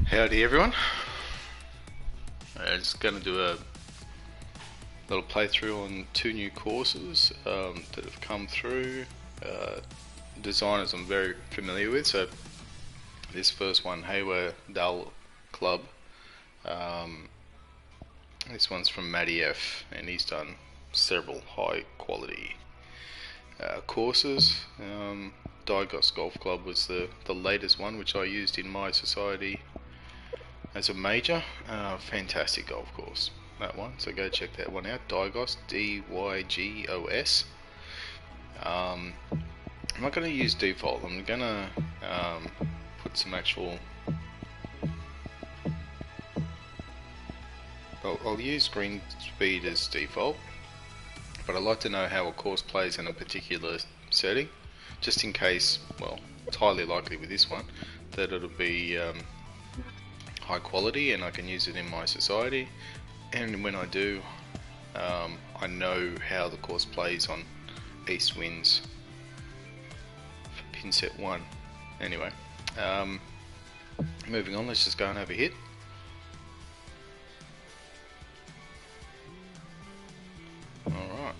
Howdy everyone. Just going to do a little playthrough on two new courses that have come through. Designers I'm very familiar with. So this first one, Haewa Dull Club. This one's from Matty F, and he's done several high quality courses. Dygos Golf Club was the latest one, which I used in my society as a major. Fantastic golf course, that one, so go check that one out. Dygos, D-Y-G-O-S. I'm not going to use default. I'm going to put some actual... I'll use green speed as default, but I like to know how a course plays in a particular setting, just in case, well, it's highly likely with this one that it'll be high quality and I can use it in my society, and when I do, I know how the course plays on east winds for pin set 1. Anyway, moving on, let's just go and have a hit. Alright.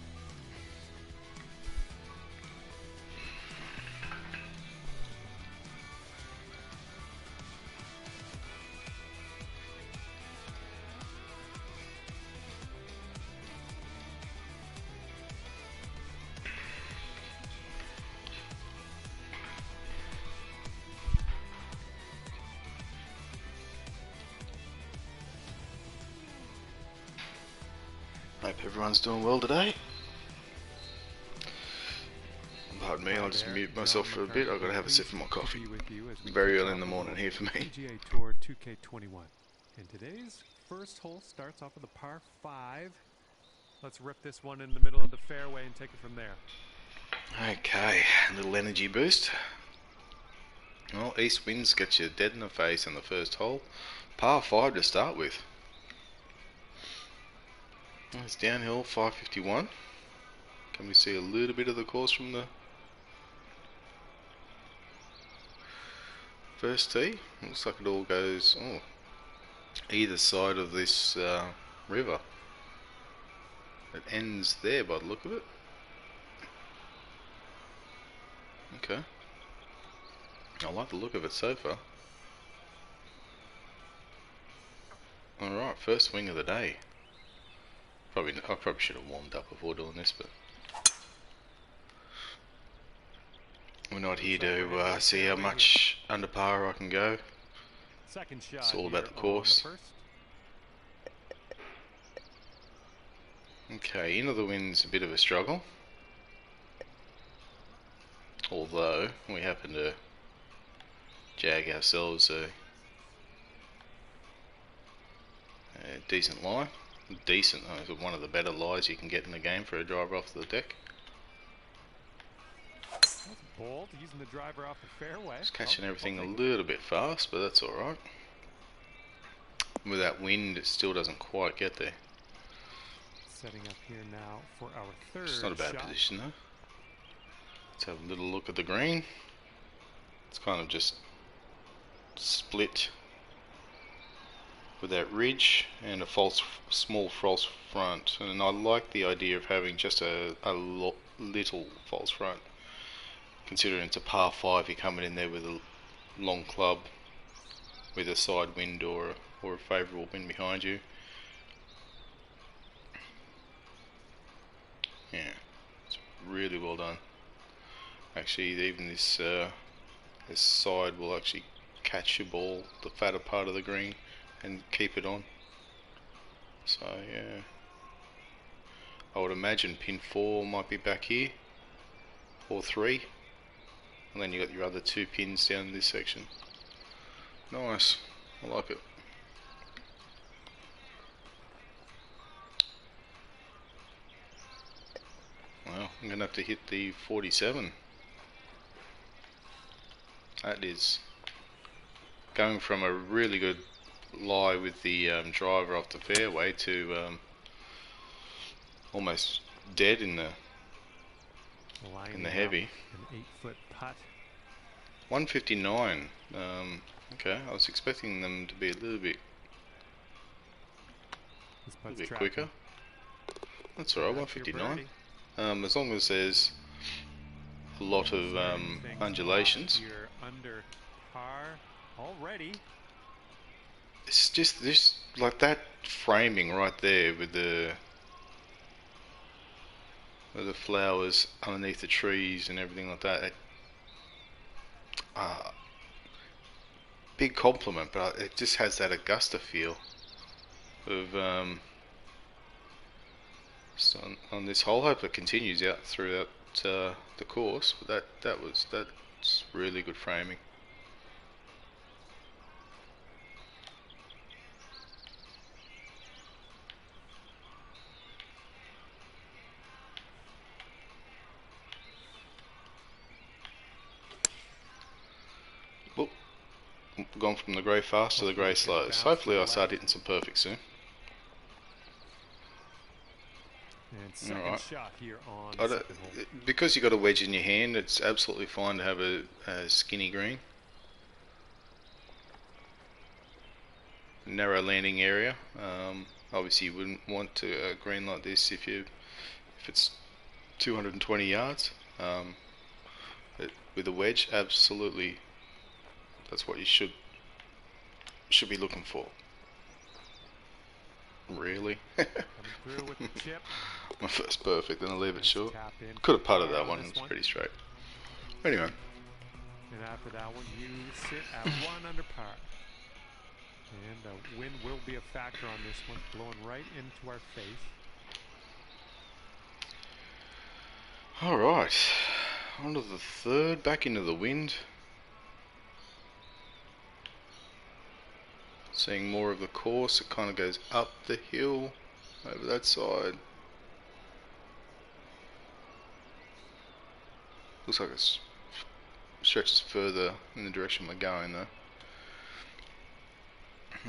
Hope everyone's doing well today. Pardon me, I'll just mute myself for a bit. I've got to have a sip of my coffee. Very early in the morning here for me. PGA Tour 2K21. And today's first hole starts off with a par 5. Let's rip this one in the middle of the fairway and take it from there. Okay, a little energy boost. Well, east winds get you dead in the face in the first hole. Par 5 to start with. It's downhill, 551. Can we see a little bit of the course from the first tee? Looks like it all goes either side of this river. It ends there by the look of it. Okay. I like the look of it so far. Alright, first swing of the day. I probably should have warmed up before doing this, but we're not here to see how much under par I can go. It's all about the course. Okay, into the wind's a bit of a struggle, although we happen to jag ourselves a decent lie. Decent, one of the better lies you can get in the game for a driver off the deck. That's bold, using the driver off the fairway. Just catching everything a little bit fast, but that's alright. With that wind, it still doesn't quite get there. Setting up here now for our third It's not a bad shot. position though. Let's have a little look at the green. It's kind of just split with that ridge and a small false front, and I like the idea of having just a little false front, considering it's a par 5. You're coming in there with a long club with a side wind or a favourable wind behind you. Yeah, it's really well done. Actually, even this side will actually catch your ball, the fatter part of the green, and keep it on. So yeah, I would imagine pin 4 might be back here, or 3, and then you got your other 2 pins down in this section. Nice, I like it. Well, I'm gonna have to hit the 47. That is going from a really good lie with the driver off the fairway to almost dead in the heavy. An 8-foot putt. 159. Okay, I was expecting them to be a little bit quicker. That's alright, 159. As long as there's a lot of undulations. You're under par already. It's just this, like that framing right there with the flowers underneath the trees and everything like that. Big compliment, but it just has that Augusta feel of so on this hole. Hope it continues out throughout the course. But that's really good framing. Whoop. Gone from the grey fast to the grey slows. Hopefully I start hitting some perfect soon. And second shot here on because you got a wedge in your hand, it's absolutely fine to have a skinny green. Narrow landing area. Obviously you wouldn't want a green like this if it's 220 yards. With a wedge, absolutely, that's what you should be looking for. Really? Through with the chip. My first perfect, and I'll leave it short. Could have putted that one, it was pretty straight. Anyway. And after that one, you sit at 1 under par. And wind will be a factor on this one, blowing right into our face. Alright. On to the third, back into the wind. Seeing more of the course, it kind of goes up the hill over that side. Looks like it stretches further in the direction we're going though.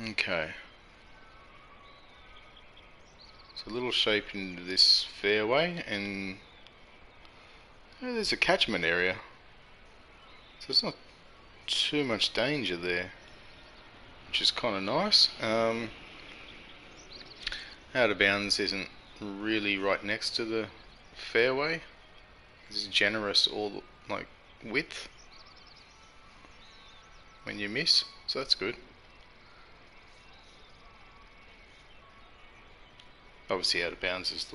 Okay. So a little shape into this fairway, and there's a catchment area. So there's not too much danger there, which is kind of nice. Out of bounds isn't really right next to the fairway. It's generous all like width when you miss, so that's good. Obviously out of bounds is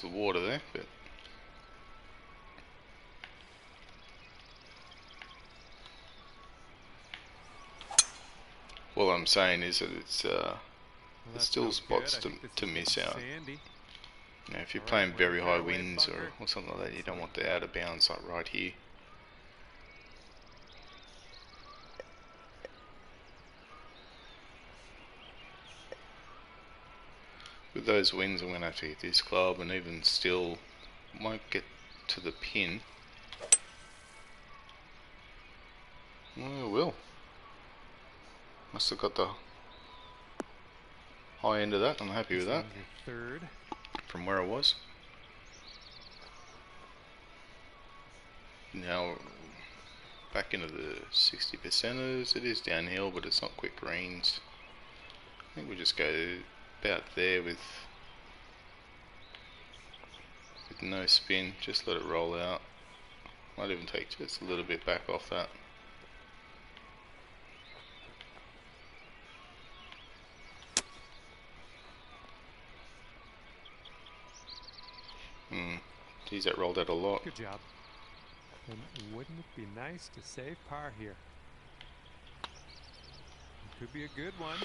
the water there, but what I'm saying is that there's still spots to miss out. You know, if you're playing very high winds or something like that, you don't want the out of bounds like right here. With those winds, I'm going to have to hit this club, and even still, won't get to the pin. Well, I will. Must have got the high end of that. I'm happy with that. Third. From where I was. Now back into the 60%ers. It is downhill, but it's not quick greens. I think we'll just go about there with no spin. Just let it roll out. Might even take just a little bit back off that. Geez, that rolled out a lot. Good job. And wouldn't it be nice to save par here? It could be a good one.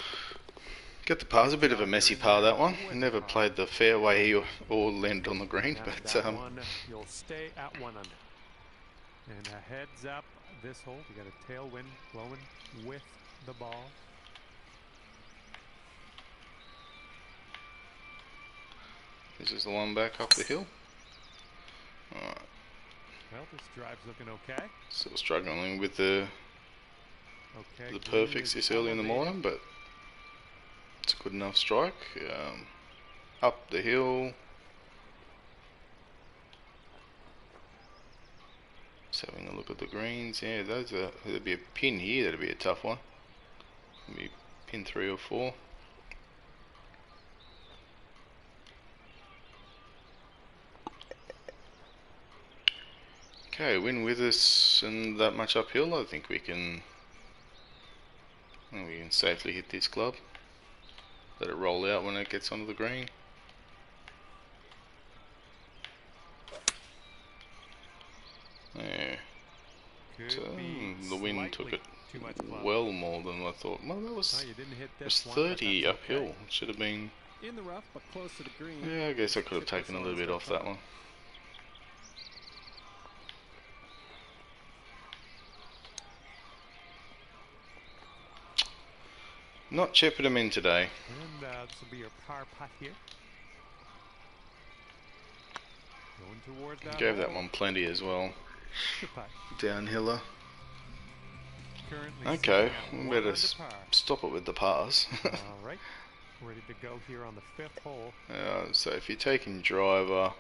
Get the par's a bit of a messy par, that one. Never played the fairway or landed on the green, but one, you'll stay at 1 under. And a heads up, this hole, you got a tailwind blowing with the ball. This is the one back up the hill. Alright. Well, this drive's looking okay. Still struggling with the perfects this early in the morning, but it's a good enough strike. Up the hill. Just having a look at the greens. Yeah, there'd be a pin here. That'd be a tough one. Maybe pin 3 or 4. Okay, wind with us and that much uphill. I think we can safely hit this club. Let it roll out when it gets onto the green. There. So, the wind took it well more than I thought. Well, that was, you didn't hit it was this one, 30 but that's uphill. okay. It should have been. In the rough, but close to the green. Yeah, I guess I could have taken a little bit off that one. Not chipping them in today. And this will be your par putt here. Going towards that. Gave that one plenty as well. Good putt. Downhiller. Currently Okay, sitting we at better 1 under par. stop it with the pars. Alright, ready to go here on the 5th hole. So if you're taking driver,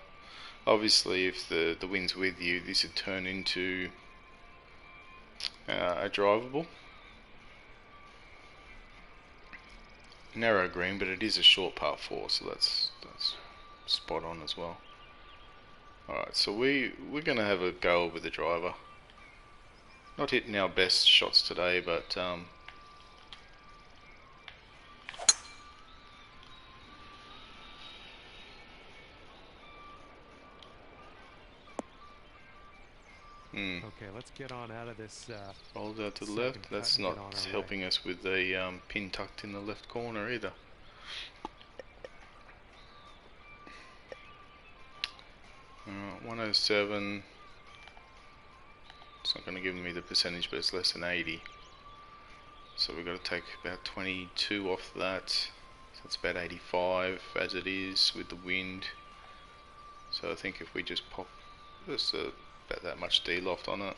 obviously if the wind's with you, this would turn into a drivable. Narrow green, but it is a short par 4, so that's spot on as well. Alright, so we're going to have a go with the driver. Not hitting our best shots today, but Okay, let's get on out of this. rolled out to the left. That's not helping us with the pin tucked in the left corner either. Alright, 107. It's not going to give me the percentage, but it's less than 80. So we've got to take about 22 off that. So that's about 85 as it is with the wind. So I think if we just pop just about that much D-loft on it.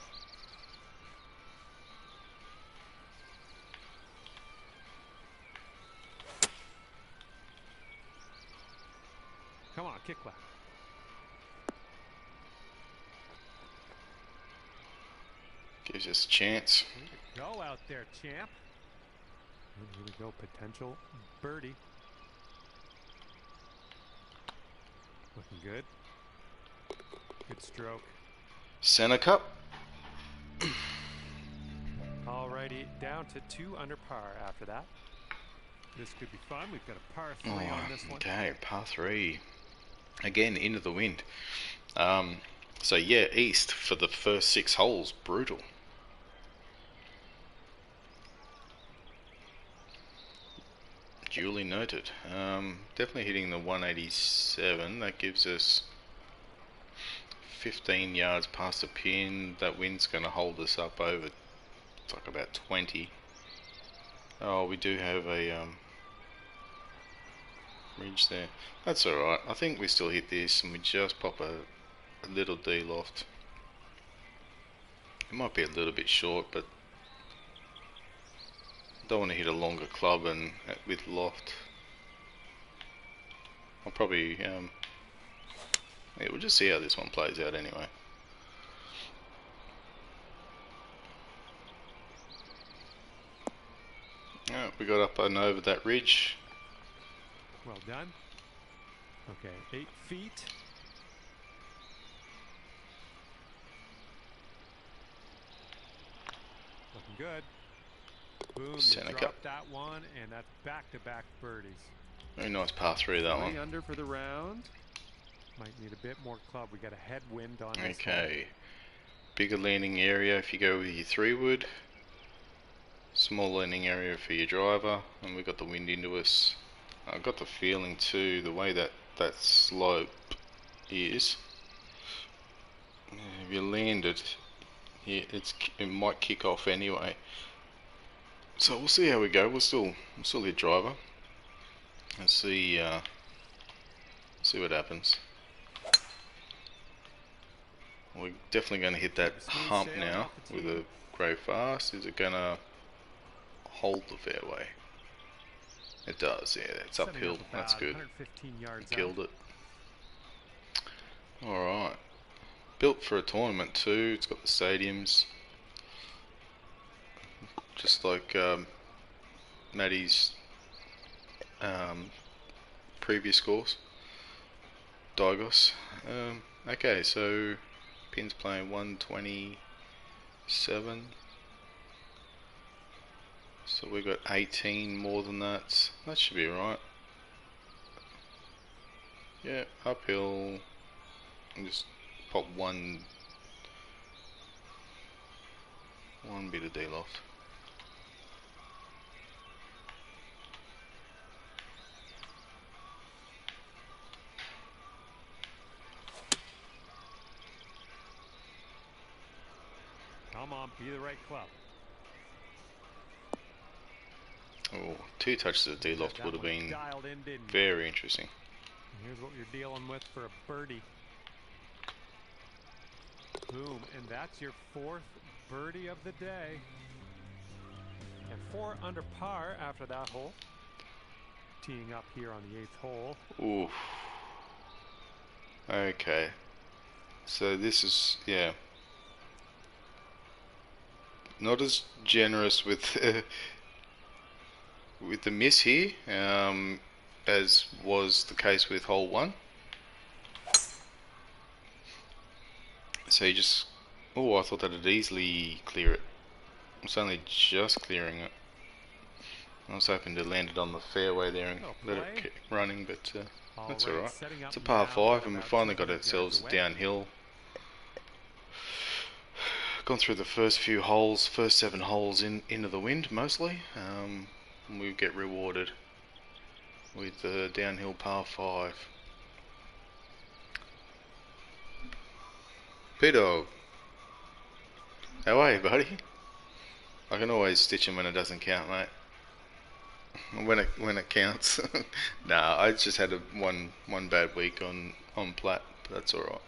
Come on, kick left. Gives us a chance. Go out there, champ. And here we go, potential birdie. Looking good. Good stroke. Center cup. Alrighty, down to 2 under par after that. This could be fun. We've got a par 3 on this one. Okay, par 3. Again, into the wind. So yeah, east for the first 6 holes. Brutal. Duly noted. Definitely hitting the 187. That gives us 15 yards past the pin. That wind's going to hold us up over, it's like about 20. Oh, we do have a ridge there. That's alright. I think we still hit this and we just pop a little D-loft. It might be a little bit short, but don't want to hit a longer club and with loft. I'll probably yeah, we'll just see how this one plays out anyway. Alright, we got up and over that ridge. Well done. Okay, 8 feet. Looking good. Boom, you dropped that one, and that's back-to-back birdies. Very nice par 3 that one. 3 under for the round. Might need a bit more club. We got a headwind on this. Okay. Bigger landing area if you go with your 3-wood. Small landing area for your driver, and we got the wind into us. I got the feeling too, the way that slope is, if you land it, yeah, it might kick off anyway. So we'll see how we go. We'll still hit driver and see what happens. We're definitely going to hit that hump now with a grey fast. Is it going to hold the fairway? It does, yeah, it's uphill, that's good. Killed it. Alright. Built for a tournament too, it's got the stadiums. Just like Maddie's previous scores. Digos. Okay, so Pin's playing 127. So we've got 18 more than that. That should be right. Yeah, uphill. And just pop one bit of D-loft. Come on, be the right club. Oh, 2 touches of D-loft would have been very interesting. Here's what you're dealing with for a birdie. Boom, and that's your 4th birdie of the day. And 4 under par after that hole. Teeing up here on the 8th hole. Oof. Okay. So this is, yeah, not as generous with with the miss here as was the case with hole 1. So you just, oh, I thought that'd easily clear it. It's only just clearing it. I was hoping to land it on the fairway there and let it keep running, but that's alright. It's a par 5 and we finally got ourselves downhill. Gone through the first few holes, first 7 holes into the wind mostly, and we get rewarded with the downhill par 5. P-Dog, how are you, buddy? I can always stitch him when it doesn't count, mate. When it counts. Nah, I just had one bad week on plat, but that's alright.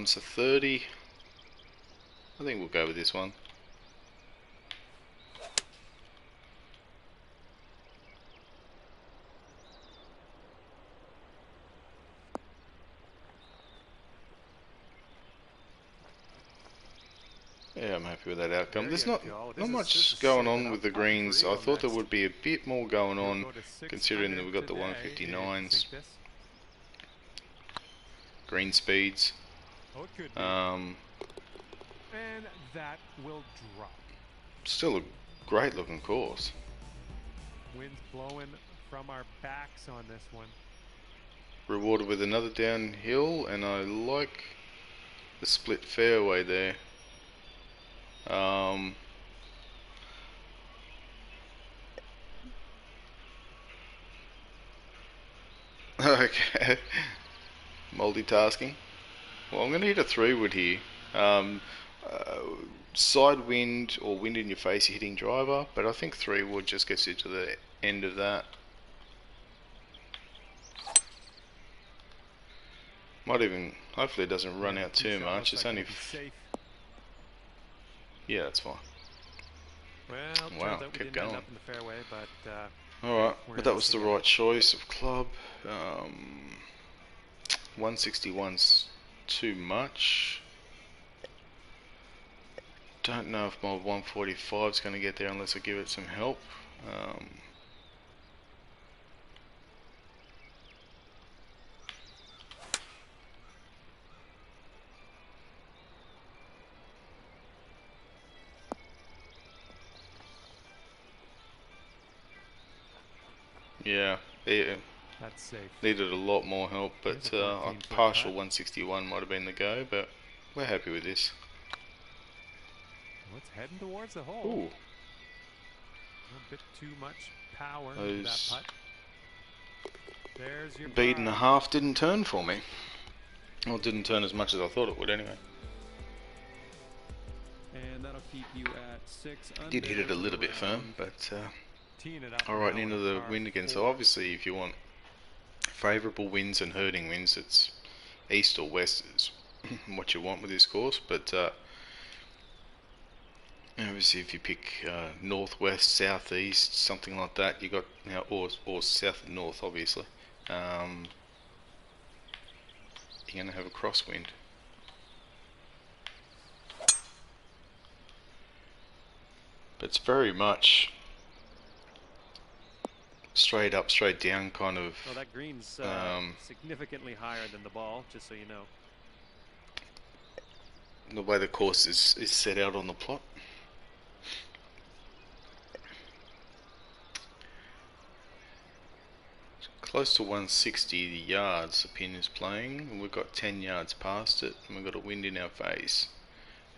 So 30. I think we'll go with this one. Yeah, I'm happy with that outcome. There's not much going on with the greens. I thought there would be a bit more going on, considering that we've got the 159s. Green speeds. And that will drop. Still a great looking course. Wind's blowing from our backs on this one. Rewarded with another downhill, and I like the split fairway there. Okay. Multitasking. Well, I'm going to hit a 3-wood here. Side wind or wind in your face, you're hitting driver, but I think 3-wood just gets you to the end of that. Might even, hopefully it doesn't run out too much. It's only, yeah, that's fine. Well, wow, kept going. Up in the fairway, but, alright, but that was the right choice of club. 161's too much. Don't know if my 145 is going to get there unless I give it some help. Yeah, that's safe. Needed a lot more help, but a partial 161 might have been the go, but we're happy with this. Well, it's heading towards the hole. Ooh. A bit too much power in that putt. There's your bead and a half didn't turn for me. Well, it didn't turn as much as I thought it would anyway. And that'll keep you at 6 under. Did hit it a little bit firm, but alright, into the wind again. So obviously if you want favourable winds and hurting winds, it's east or west is what you want with this course, but obviously if you pick northwest, southeast, something like that, you got, you know, or south and north obviously, you're going to have a crosswind. But it's very much straight up, straight down kind of. Well, that green's significantly higher than the ball, just so you know. The way the course is set out on the plot. Close to 160 yards the pin is playing, and we've got 10 yards past it, and we've got a wind in our face,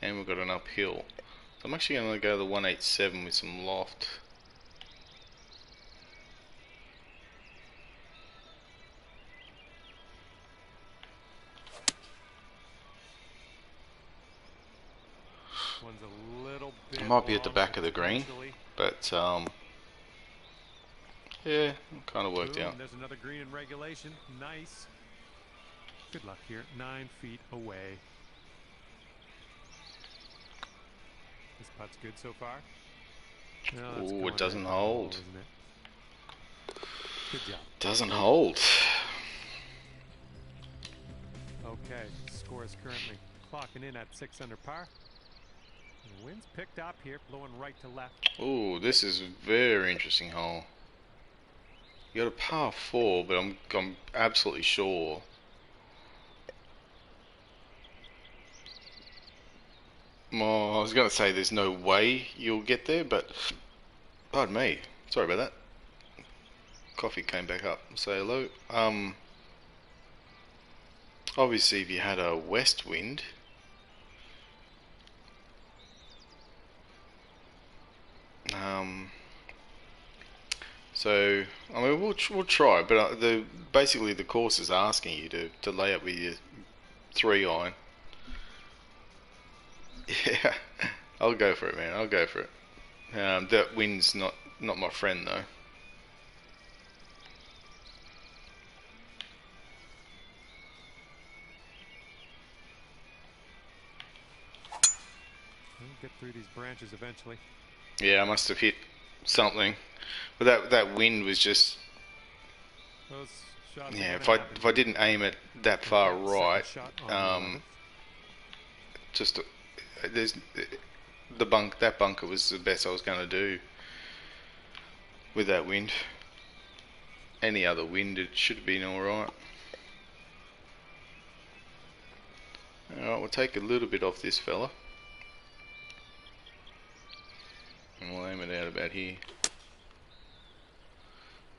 and we've got an uphill. So I'm actually going to go to the 187 with some loft. One's a little bit It might be at the long, back of the green, potentially. but yeah, it kind of worked out. There's another green in regulation. Nice. Good luck here. 9 feet away. This putt's good so far. No, it's Ooh, going it doesn't right down the hole, hold. isn't it? Good job. Doesn't hold. Okay, score is currently clocking in at 6 under par. And the wind's picked up here, blowing right to left. Ooh, this is a very interesting hole. You got a par 4, but I'm absolutely sure. Well, I was going to say there's no way you'll get there, but pardon me. Sorry about that. Coffee came back up. Say hello. Obviously, if you had a west wind, so I mean we'll try, but basically the course is asking you to lay up with your 3-iron. Yeah, I'll go for it, man. I'll go for it. That wind's not my friend though. We'll get through these branches eventually. Yeah, I must have hit something, but that wind was just. Those shots Yeah, if I didn't aim it that far right, just there's that bunker was the best I was going to do with that wind. Any other wind, it should have been all right. All right, we'll take a little bit off this fella, and we'll aim it out about here.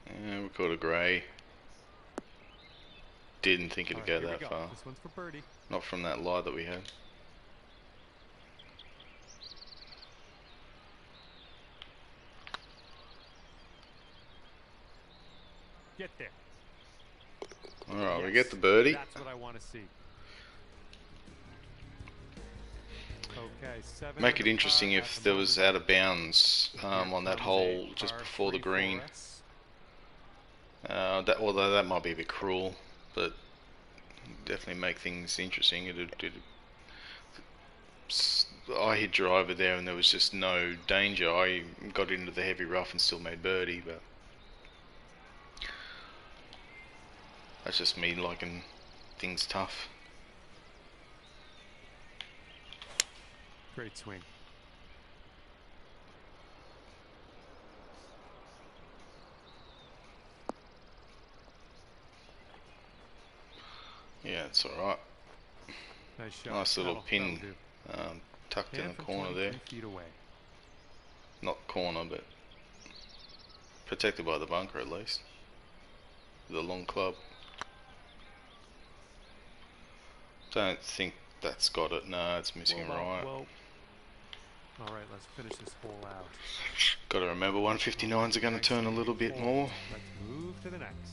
And we've got a grey. Didn't think it'd go that far. This one's for birdie. Not from that lie that we had. Get there. Alright, we get the birdie. That's what I want to see. Okay, 7 Make it interesting if there was out of bounds on that hole just before the green. Although that might be a bit cruel, but definitely make things interesting. I hit driver there and there was just no danger. I got into the heavy rough and still made birdie, but that's just me liking things tough. Great swing. Yeah, it's alright. Nice shot. Nice little pin that'll tucked do. in the corner there. 23 feet away. Not corner, but protected by the bunker at least. With a long club. Don't think that's got it. No, it's missing a right. Whoa. Alright, let's finish this hole out. Got to remember 159s are going to turn a little bit more. Let's move to the next.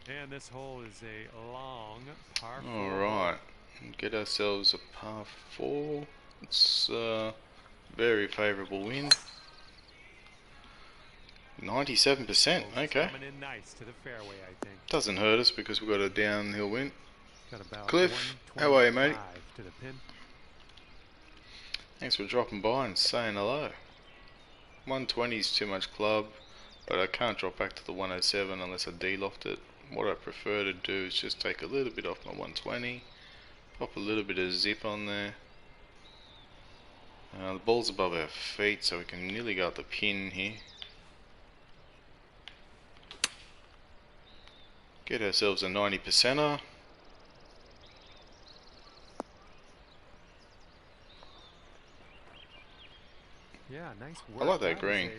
And this hole is a long par 4. Alright, get ourselves a par 4. It's very favourable wind. 97%, okay. Coming in nice to the fairway, I think. Doesn't hurt us because we've got a downhill wind. Got about Cliff, how are you, mate? 125 to the pin. Thanks for dropping by and saying hello. 120 is too much club, but I can't drop back to the 107 unless I de-loft it. What I prefer to do is just take a little bit off my 120, pop a little bit of zip on there. The ball's above our feet, so we can nearly go at the pin here. Get ourselves a 90%er. Yeah, nice I work. like that green.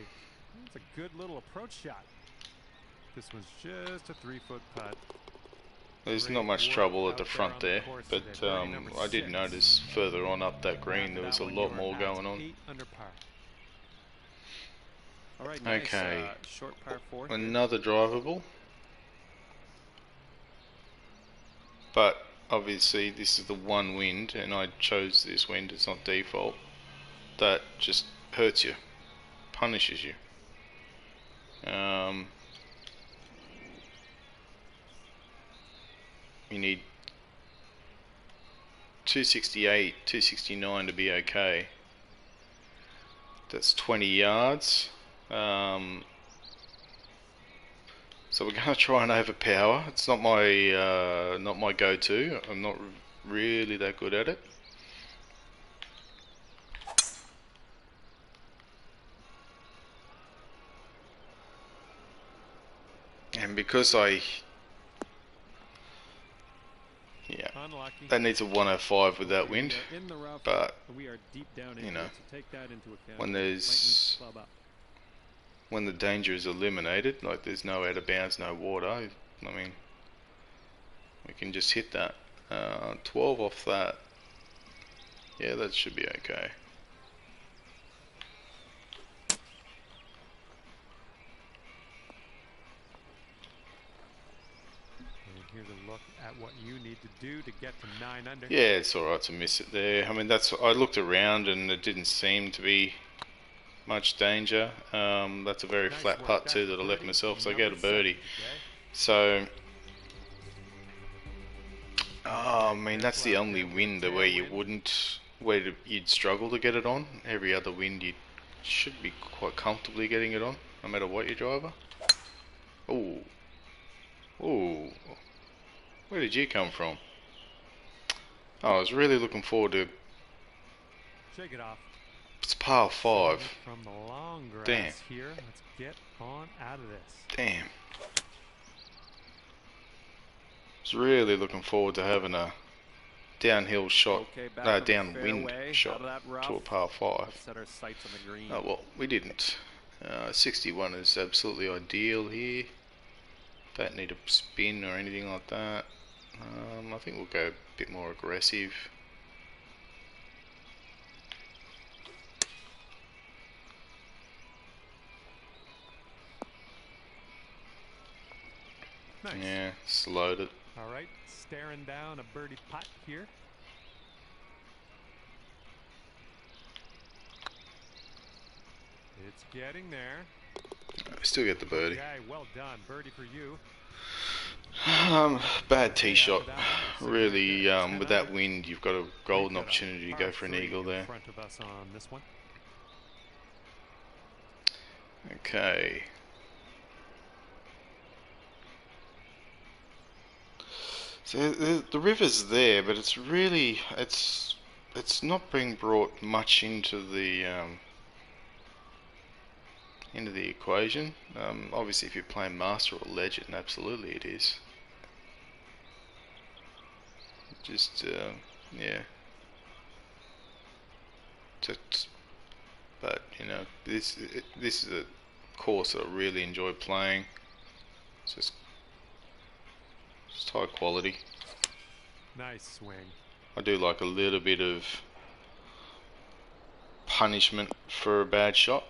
That's a good little approach shot. This one's just a 3-foot putt. There's Great not much work trouble at out the there front on the there, course but today. Birdie number I did 6. notice further on up that green there was a After that one, lot you're more at going on. 8 under par. All right, nice. Okay. Short par 4 here. Another drivable, but obviously this is the one wind, and I chose this wind. It's not default. That just hurts you, punishes you. You need 268, 269 to be okay. That's 20 yards. So we're going to try and overpower. It's not my go-to. I'm not really that good at it. And because Unlucky. that needs a 105 with that wind. In the rough, But we are deep down you into know, it, so take that into account. when Might need to club up. when the danger is eliminated, like there's no out of bounds, no water, I mean, we can just hit that. 12 off that. Yeah, that should be okay. And here's a look at what you need to do to get to 9 under. Yeah, it's alright to miss it there. I mean, I looked around and it didn't seem to be much danger. That's a very Nice flat work. putt That's too that I left birdie myself, so I number get a birdie. 7 today. So, I mean, that's the only wind where you'd struggle to get it on. Every other wind you should be quite comfortably getting it on, no matter what your driver. Ooh. Ooh. Where did you come from? Oh, I was really looking forward to... Shake it off. It's par 5. From the long grass Damn. here. Let's get on out of this. Damn. I was really looking forward to having a downhill shot, Okay, back on the downwind fairway, shot out of that rough. to a par 5. Let's set our sights on the green. Oh well, we didn't. 61 is absolutely ideal here. Don't need a spin or anything like that. I think we'll go a bit more aggressive. Nice. Yeah, slowed it. All right, staring down a birdie putt here. It's getting there. We still get the birdie. Okay, well done. Birdie for you. Bad tee shot. Really, with that wind, you've got a golden opportunity to go for an eagle there. In front of us on this one. Okay. So the river's there, but it's really it's not being brought much into the equation. Obviously, if you're playing Master or Legend, absolutely it is. Just yeah. But you know, this is a course that I really enjoy playing. It's just high quality. Nice swing. I do like a little bit of punishment for a bad shot.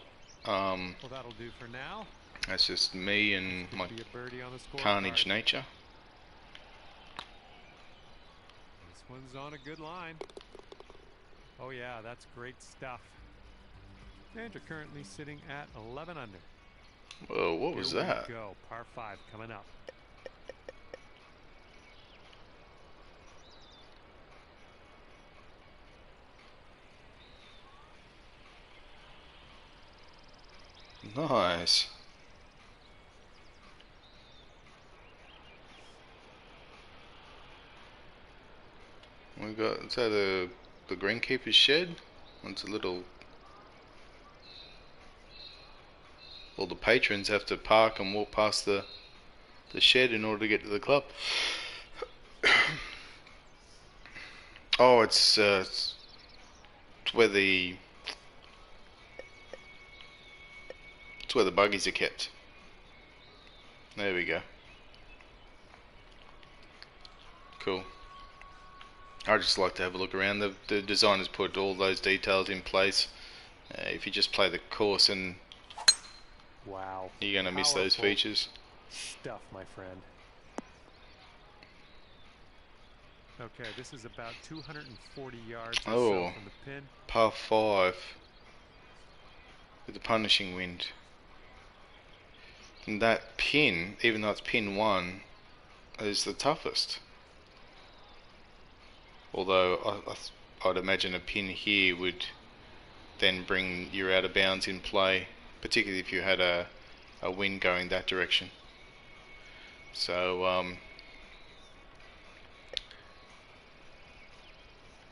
Well, that'll do for now. That's just me and my Be a birdie on the scorecard. carnage nature. This one's on a good line. Oh yeah, that's great stuff. And you're currently sitting at 11 under. Whoa, what was Here that? we go. Par 5 coming up. Nice. We got, is that the greenkeeper's shed? It's a little... All the patrons have to park and walk past the the shed in order to get to the club. Oh, it's where the buggies are kept. There we go. Cool. I just like to have a look around. The designers put all those details in place. If you just play the course, and Wow. you're gonna miss those Powerful features. stuff, my friend. Okay, this is about 240 yards or so from the pin. Par 5 with the punishing wind. And that pin, even though it's pin 1, is the toughest. Although I'd imagine a pin here would then bring your out of bounds in play, particularly if you had a wind going that direction. So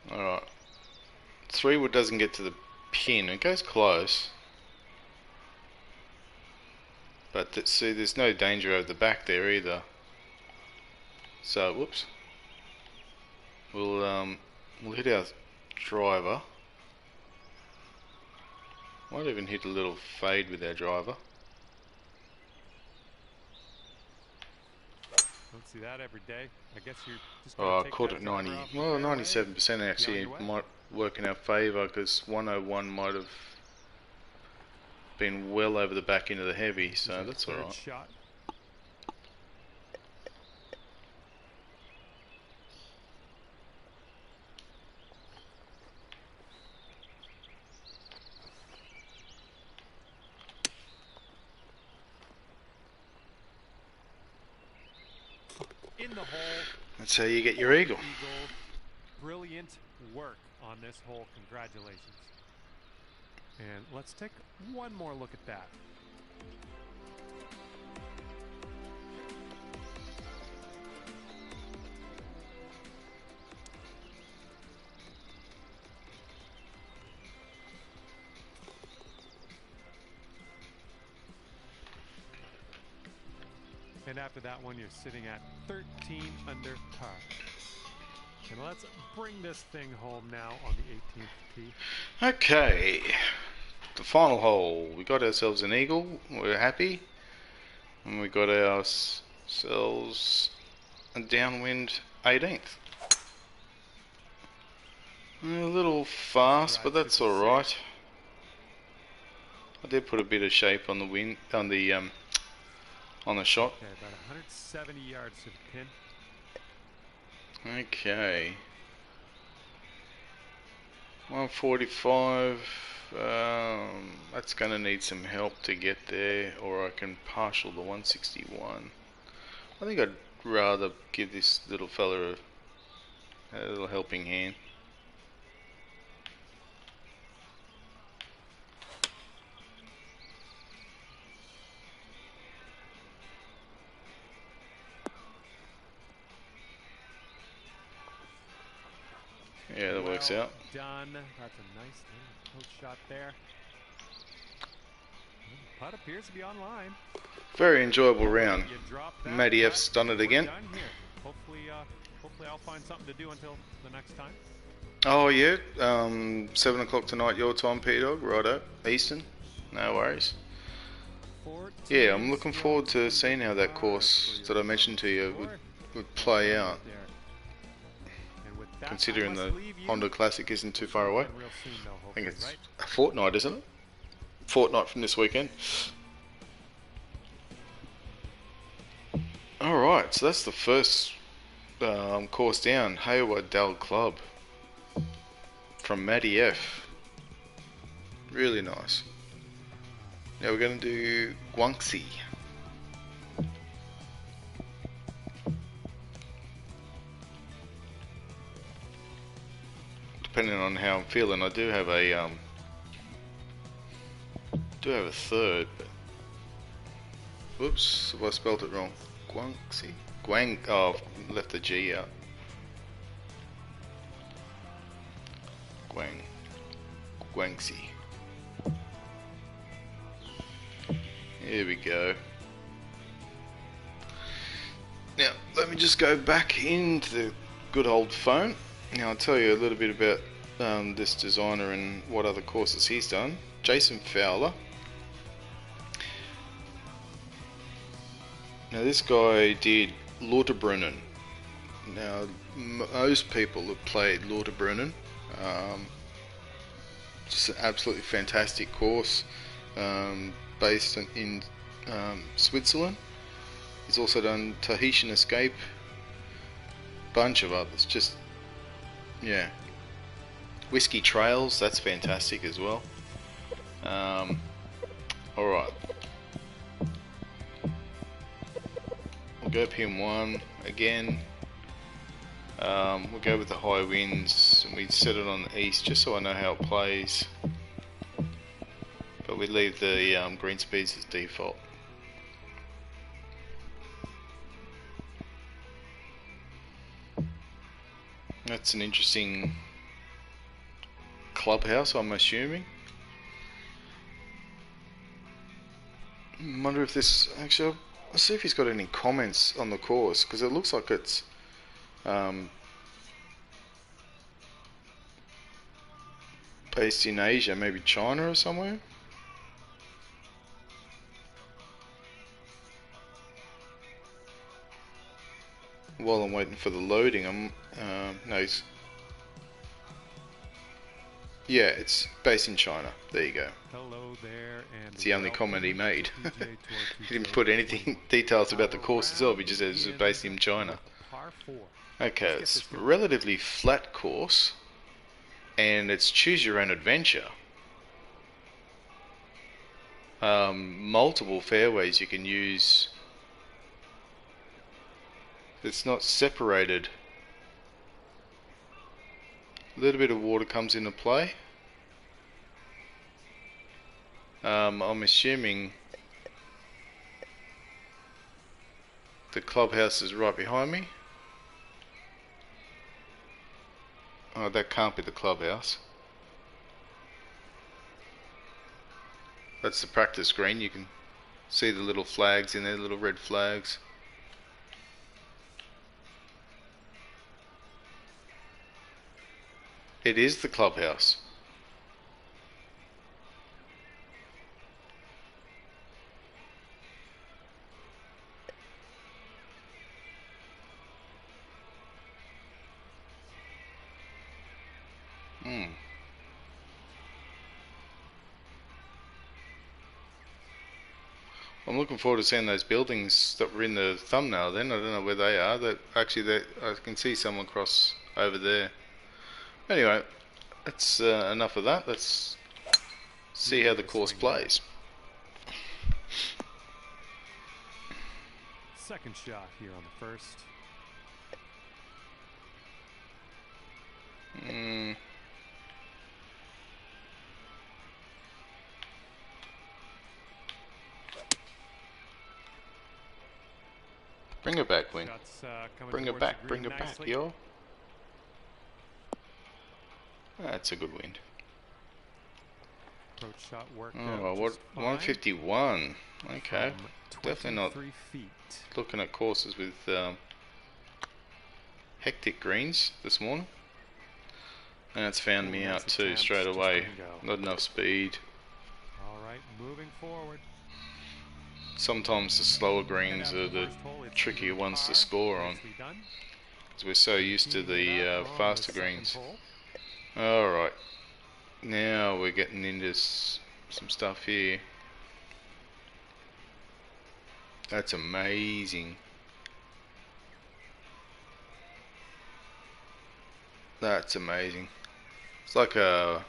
alright, 3-wood doesn't get to the pin. It goes close, but see, there's no danger over the back there either. So whoops, we'll hit our driver. Might even hit a little fade with our driver. Don't see that every day. I guess you're just Oh, I caught it 90. Well, 97% actually might work in our favour, because 101 might have been well over the back end of the heavy, so that's alright. Shot. In the hole. That's how you get your eagle. Brilliant work on this hole. Congratulations. And let's take one more look at that. And after that one, you're sitting at 13 under par. And let's bring this thing home now on the 18th tee. Okay, the final hole. We got ourselves an eagle. We're happy. And we got ourselves a downwind 18th. A little fast, but that's alright. I did put a bit of shape on the wind, on the shot. Okay, about 170 yards to the pin. Okay. 145. That's going to need some help to get there, or I can partial the 161. I think I'd rather give this little fella a little helping hand. Yeah, that works out. Done. That's a nice little post shot there. The putt appears to be online. Very enjoyable round. Matty F's done it again. Hopefully I'll find something to do until the next time. Oh yeah, 7 o'clock tonight your time, P-Dog. Righto, Eastern. No worries. Yeah, I'm looking forward to seeing how that course that I mentioned to you would play out. Considering the Honda Classic isn't too far away. I think it's a fortnight, isn't it? Fortnight from this weekend. Alright, so that's the first course down. Haewa Dal Club. From Matty F. Really nice. Now we're going to do Guangxi. Depending on how I'm feeling, I do have a third, but whoops, have I spelled it wrong? Guangxi? Oh, I've left the G out. Guangxi. Here we go. let me just go back into the good old phone. Now I'll tell you a little bit about this designer and what other courses he's done. Jason Fowler. Now this guy did Lauterbrunnen. Now most people have played Lauterbrunnen. Just an absolutely fantastic course, based in Switzerland. He's also done Tahitian Escape, bunch of others. Just, yeah. Whiskey Trails, that's fantastic as well. Alright. We'll go pin 1 again. We'll go with the high winds, and we set it on the east just so I know how it plays. But we leave the green speeds as default. That's an interesting clubhouse, I'm assuming. Wonder if this, actually, I'll see if he's got any comments on the course, because it looks like it's based in Asia, maybe China or somewhere. While I'm waiting for the loading, no, yeah, it's based in China. There you go. Hello there, and it's the only comment he made. PGA Tour He didn't put anything details about the course itself. He just said it's based in China. Par 4. Okay, it's a relatively flat course, and it's choose your own adventure. Multiple fairways you can use. It's not separated. A little bit of water comes into play. I'm assuming the clubhouse is right behind me. Oh, that can't be the clubhouse. That's the practice green. You can see the little flags in there, little red flags. It is the clubhouse. I'm looking forward to seeing those buildings that were in the thumbnail then. I don't know where they are. I can see some across over there. Anyway, that's enough of that. Let's see how the course plays. Second shot here on the first. Bring it back, Wing. Bring it back, nicely. yo. That's a good wind. Approach shot worked Oh, out what? just fine. 151. Okay. Definitely not 23 feet. looking at courses with hectic greens this morning. And it's found me out too straight away. Not enough speed. Alright, moving forward. Sometimes the slower greens are the trickier ones to score on, because we're so used to the faster greens. Alright, now we're getting into some stuff here. That's amazing. That's amazing. It's like a...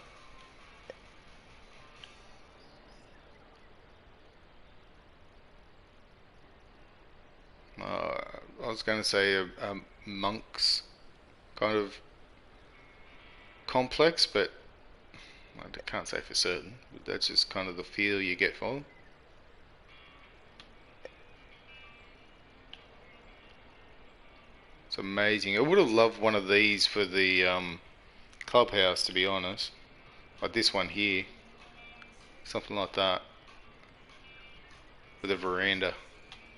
I was going to say a monk's kind of complex, but I can't say for certain. But that's just kind of the feel you get from them. It's amazing. I would have loved one of these for the clubhouse, to be honest. Like this one here. Something like that. With a veranda.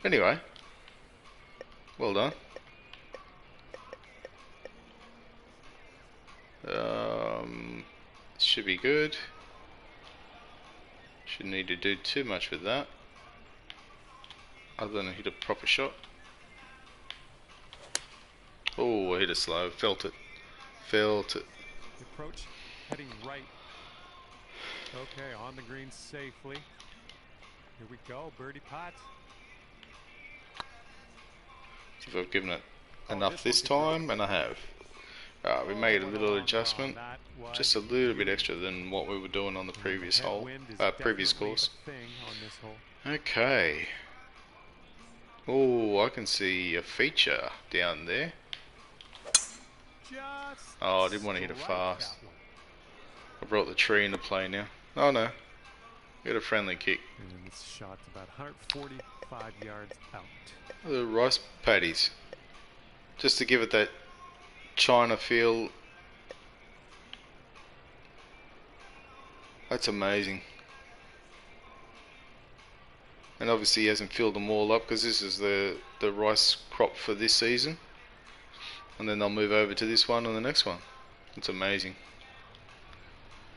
Anyway. Well done. Should be good. Shouldn't need to do too much with that, other than hit a proper shot. Oh, I hit it slow. Felt it. Felt it. The approach heading right. Okay, on the green safely. Here we go, birdie putt. See if I've given it enough this time, and I have. We made a little adjustment, just a little bit extra than what we were doing on the previous hole, previous course. Okay. Oh, I can see a feature down there. Oh, I didn't want to hit it fast. I brought the tree into play now. Oh no, get a friendly kick. And this shot's about 145 yards out. The rice paddies, just to give it that China feel. That's amazing. And obviously he hasn't filled them all up because this is the rice crop for this season, and then they'll move over to this one and the next one. It's amazing.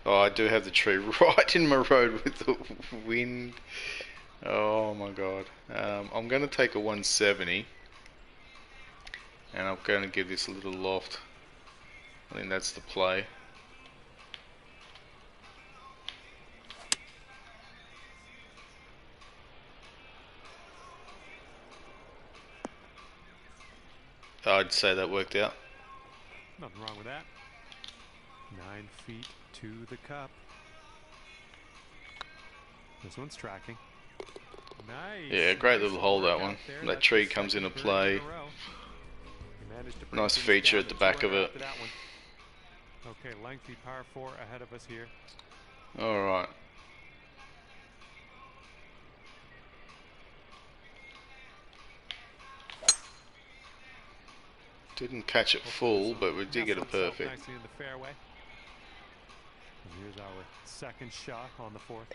Oh, I do have the tree right in my road with the wind. Oh my god. I'm going to take a 170 and I'm going to give this a little loft. I think that's the play. I'd say that worked out. Nothing wrong with that. 9 feet to the cup. This one's tracking. Nice. Yeah, great little hole that one. That tree comes into play. Nice feature at the back of it. Okay, lengthy par 4 ahead of us here. Alright. Didn't catch it full, but we did get it perfect. Nicely in the fairway. And here's our second shot on the 4th.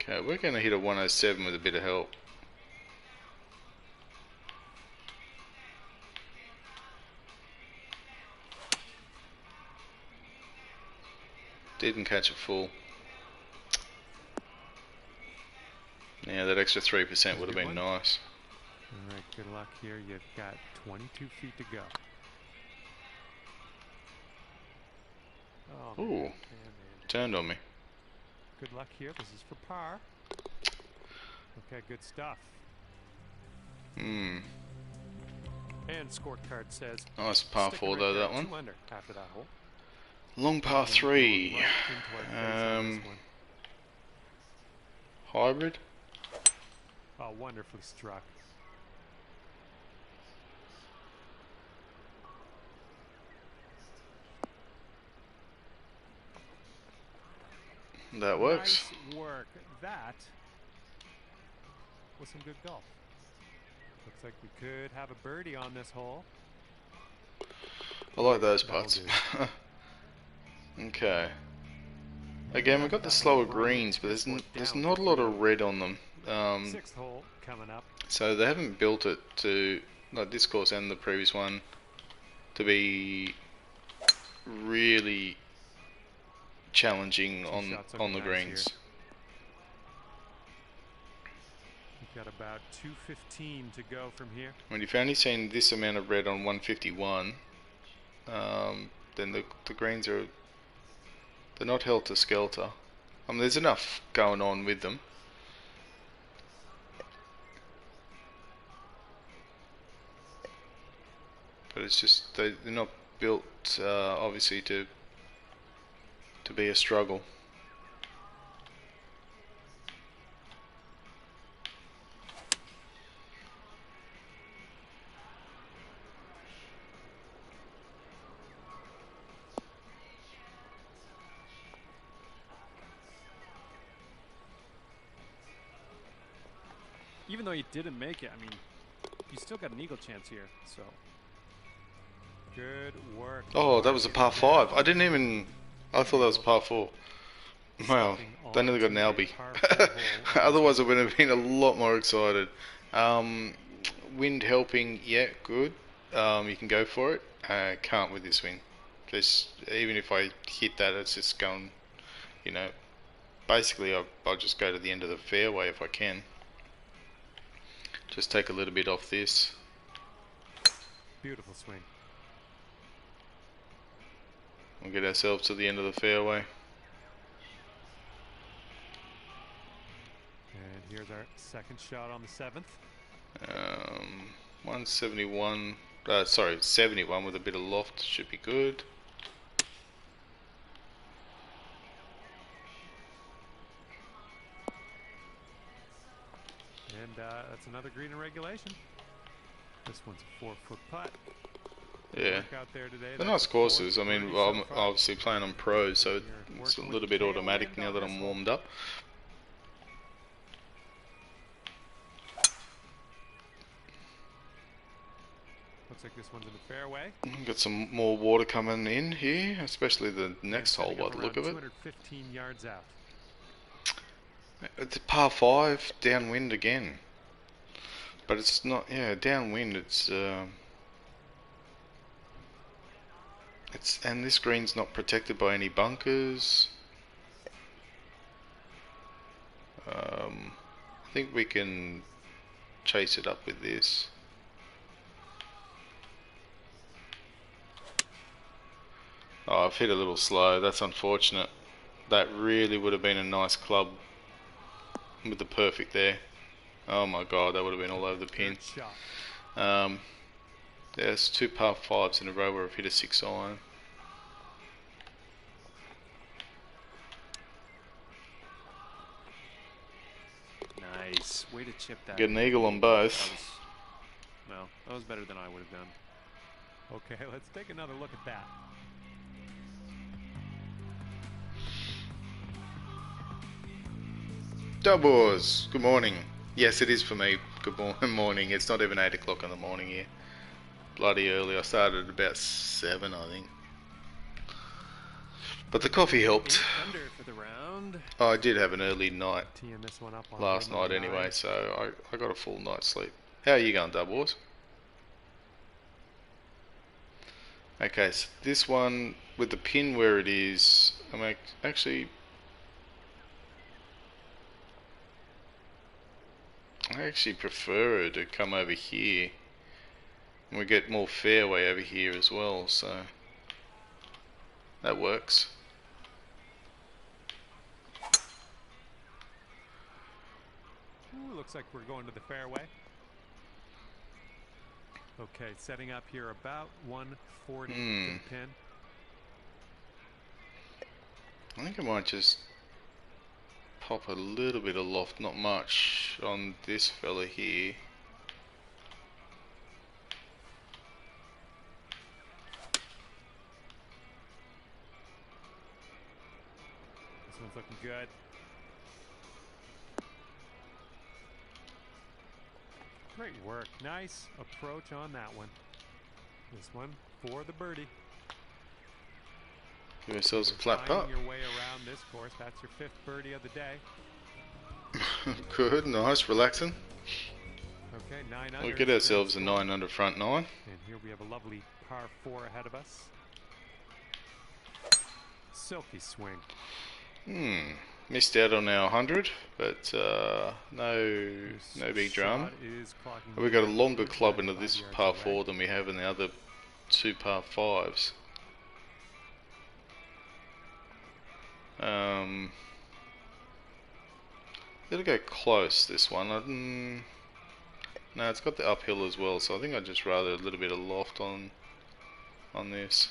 Okay, we're going to hit a 107 with a bit of help. Didn't catch it full. Yeah, that extra 3% would have been nice. Alright, good luck here. You've got 22 feet to go. Oh, ooh, man. turned on me. Good luck here. This is for par. Okay, good stuff. Hmm. And scorecard says Nice par 4 though, that one. 2 under after that hole. Long par 3. Hybrid. Oh, wonderfully struck. That works. Nice work. That was some good golf. Looks like we could have a birdie on this hole. I like those putts. Okay. Again, we've got the slower greens, but there's not a lot of red on them. 6th hole coming up. So they haven't built it to, like this course and the previous one, to be really challenging on the greens. We've got about 215 to go from here. When you've only seen this amount of red on 151, then the greens are, they're not helter skelter. I mean, there's enough going on with them. But it's just they're not built obviously to be a struggle. Even though you didn't make it, I mean, you still got an eagle chance here, so. Good work. Oh, that was a par 5. I didn't even, I thought that was a par 4. Wow, they nearly got an Albie. Otherwise I would have been a lot more excited. Wind helping, yeah, good. you can go for it. Can't with this swing. Just even if I hit that, it's just going, you know. Basically, I'll just go to the end of the fairway if I can. Just take a little bit off this. Beautiful swing. We'll get ourselves to the end of the fairway. And here's our second shot on the 7th. 171. Sorry, 71 with a bit of loft should be good. And that's another green in regulation. This one's a 4-foot putt. Yeah, Work out there today. they're That's nice courses. I mean, so I'm far. obviously playing on pros, so You're it's a working little with bit the tail automatic end now on that this I'm hole. warmed up. Looks like this one's in the fairway. Got some more water coming in here, especially the next hole by the look of it. 215 yards out. It's a par 5, downwind again. But it's not, yeah, downwind, and this green's not protected by any bunkers. I think we can chase it up with this. Oh, I've hit a little slow, that's unfortunate. That really would have been a nice club with the perfect there. Oh my god, that would have been all over the pin. Good shot. There's 2 par 5s in a row where I've hit a 6 iron. Nice. Way to chip that. Get an eagle on both. Well, that was better than I would have done. Okay, let's take another look at that. Doubles, good morning. Yes, it is for me. Good morning. It's not even 8 o'clock in the morning here. Bloody early. I started at about 7, I think. But the coffee helped. 8 under for the round. Oh, I did have an early night Teeing this one up on last hole night number anyway, 9. so I got a full night's sleep. How are you going, Doubles? Okay, so this one with the pin where it is, I'm actually. I actually prefer to come over here. And we get more fairway over here as well, so that works. Ooh, looks like we're going to the fairway. Okay, setting up here about 140 to the pin. I think I might just pop a little bit of loft, not much, on this fella here. This one's looking good. Great work. Nice approach on that one. This one for the birdie. Give ourselves a flat putt. Finding your way around this course. That's your 5th birdie of the day. Good, nice, relaxing. Okay, 9 under. We'll get ourselves a 9 under front 9. And here we have a lovely par 4 ahead of us. Silky swing. Missed out on our 100, but no big drama. We got a longer club into this par 4 than we have in the other 2 par 5s. It'll go close, this one. No, it's got the uphill as well, so I think I'd just rather a little bit of loft on this.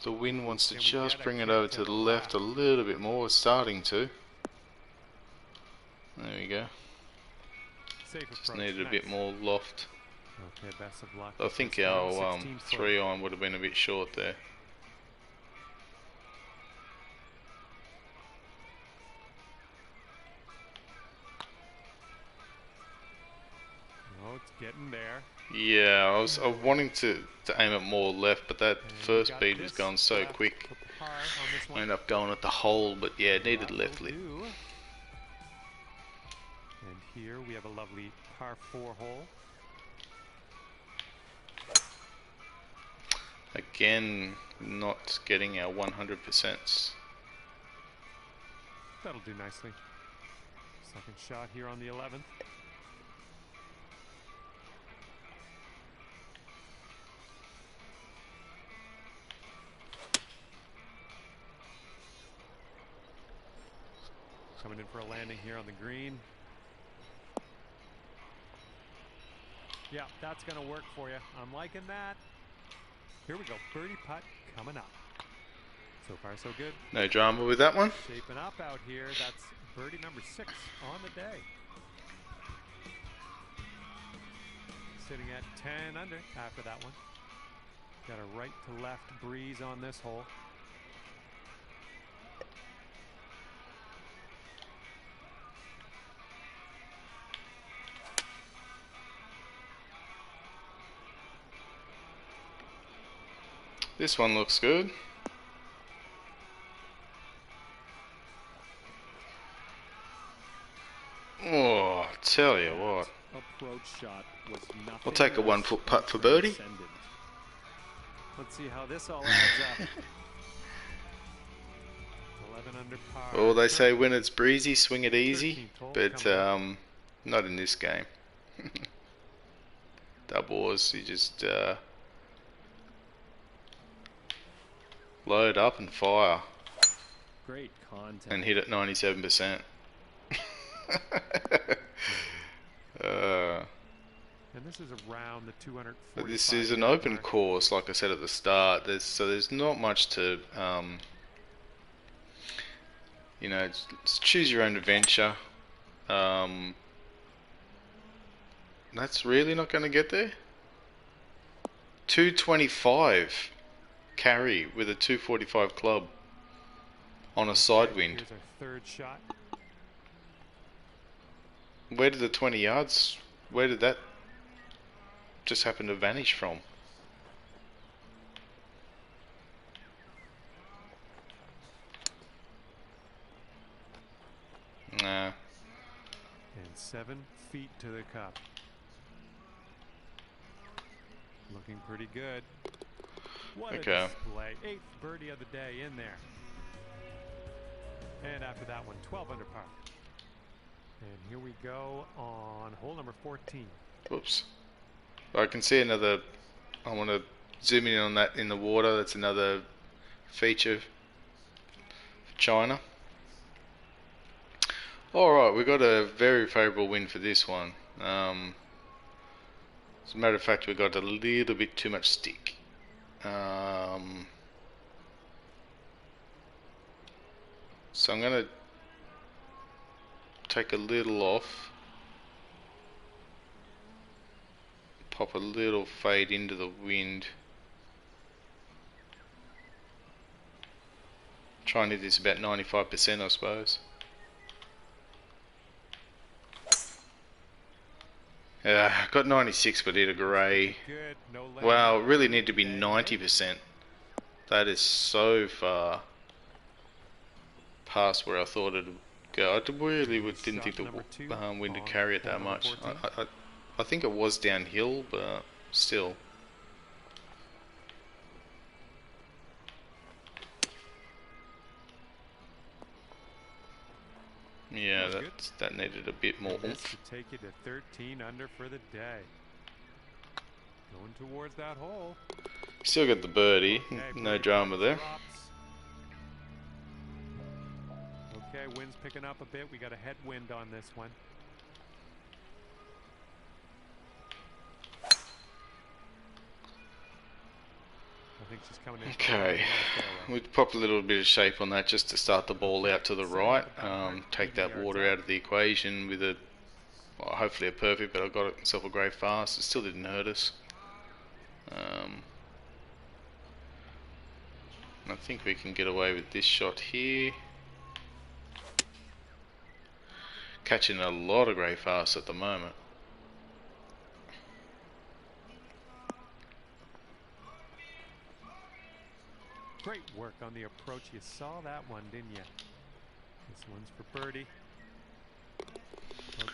The wind wants to just bring it over to the left a little bit more. It's starting to. There we go. Just needed a bit more loft. Okay, best of luck. I think our 3 iron would have been a bit short there. Oh, it's getting there. Yeah, I was wanting to aim it more left, but that first beat was going so quick. I ended up going at the hole, but yeah, it needed left lip. And here we have a lovely par 4 hole. Again, not getting our 100%. That'll do nicely. Second shot here on the 11th. Coming in for a landing here on the green. Yeah, that's going to work for you. I'm liking that. Here we go. Birdie putt coming up. So far, so good. No drama with that one. Shaping up out here. That's birdie number 6 on the day. Sitting at 10 under after that one. Got a right to left breeze on this hole. This one looks good. Oh, I tell you what. Approach shot was nothing. I'll take a 1 foot putt for birdie. Let's see how this all adds up. 11 under par. Well, they say when it's breezy, swing it easy, but not in this game. Doubles, you just load up and fire. Great content. And hit at 97%. And this is around the 245. But this is an open course, like I said at the start. There's not much to, you know, choose your own adventure. That's really not going to get there. 225 carry with a 245 club on a side wind. Here's our third shot. Where did the 20 yards, where did that just happen to vanish from? Nah. And 7 feet to the cup. Looking pretty good. What Okay. a display. 8th birdie of the day in there. And after that one, 12 under par. And here we go on hole number 14. Oops. I can see another, I want to zoom in on that in the water. That's another feature for China. Alright, we got a very favourable wind for this one. As a matter of fact, we got a little bit too much stick. So I'm going to take a little off. Pop a little fade into the wind. Try and hit this about 95%, I suppose. Got 96, but hit a grey. Good. No leg. Wow, really need to be 90%. That is so far past where I thought it would go. I really didn't think the wind would carry it that much. I think it was downhill, but still. Yeah, that needed a bit more This oomph. should take you to 13 under for the day. Going towards that hole. Still got the birdie, Okay, no birdie drama there. drops. Okay, wind's picking up a bit. We got a headwind on this one. I think she's coming in. Okay, we'd pop a little bit of shape on that just to start the ball out to the right. Take that water out of the equation with a, well, hopefully a perfect, but I got myself a grey fast. It still didn't hurt us. I think we can get away with this shot here. Catching a lot of grey fast at the moment. Great work on the approach. You saw that one, didn't you? This one's for birdie.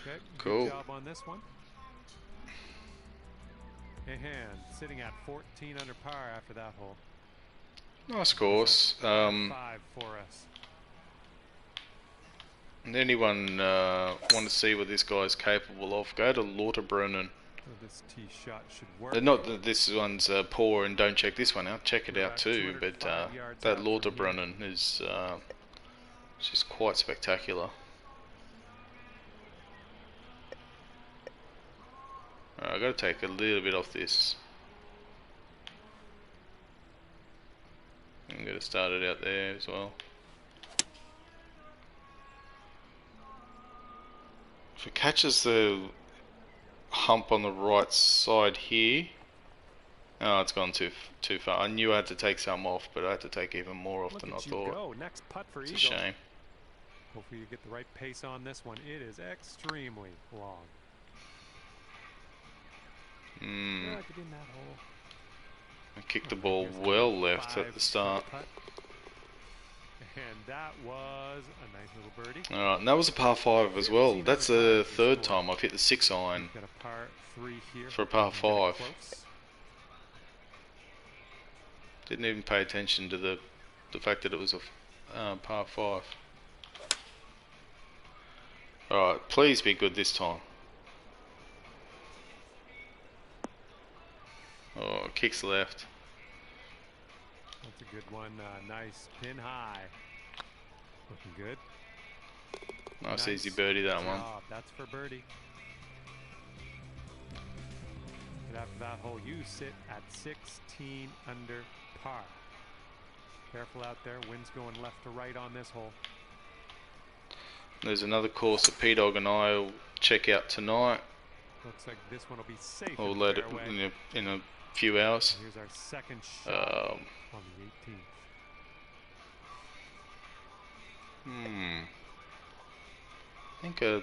Okay, Cool. good job on this one. And sitting at 14 under par after that hole. Nice course. 5 for us. Anyone want to see what this guy's capable of? Go to Lauterbrunnen. So this tee shot should work. Not that this one's poor, and don't check this one out. Check it We're out about too. But 205 yards that out from here. Lauterbrunnen is just quite spectacular. I've got to take a little bit off this. I'm going to start it out there as well. If it catches the hump on the right side here, oh, it's gone too far. I knew I had to take some off, but I had to take even more off than I thought. Go. Next putt for It's a eagle. shame. Hopefully you get the right pace on this one. It is extremely long. Yeah, get in that hole. I kicked the ball well left at the start. And that was a nice little birdie. Alright, and that was a par 5 as well. That's the third time I've hit the 6 iron Got a par 3 here. for a par 5. Close. Didn't even pay attention to the fact that it was a par 5. Alright, please be good this time. Oh, kicks left. That's a good one. Nice pin high. Looking good. Nice easy birdie that one. Job. That's for birdie. And after that hole, you sit at 16 under par. Careful out there. Wind's going left to right on this hole. There's another course that P-Dog and I will check out tonight. Looks like this one will be safe. Or in the later fairway. in a few hours. Here's our second shot on the 18th. I think a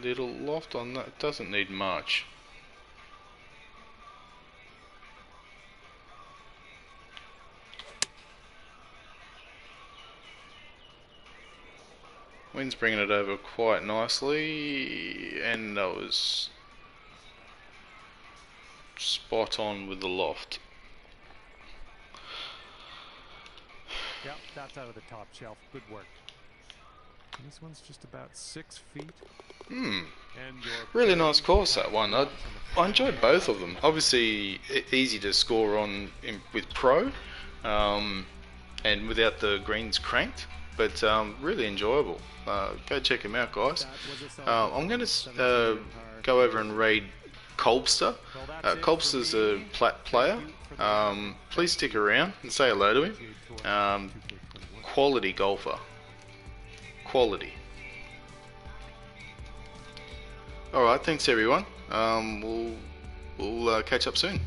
little loft on that doesn't need much. Wind's bringing it over quite nicely, and that was spot on with the loft. Yep, that's out of the top shelf. Good work. And this one's just about 6 feet. And Really nice course, that one. I enjoyed both of them. Obviously, easy to score on with Pro, and without the greens cranked, but really enjoyable. Go check them out, guys. I'm going to go over and raid Kolbster. Kolbster's a plat player. Please stick around and say hello to him. Quality golfer. Quality. Alright, thanks everyone. We'll catch up soon.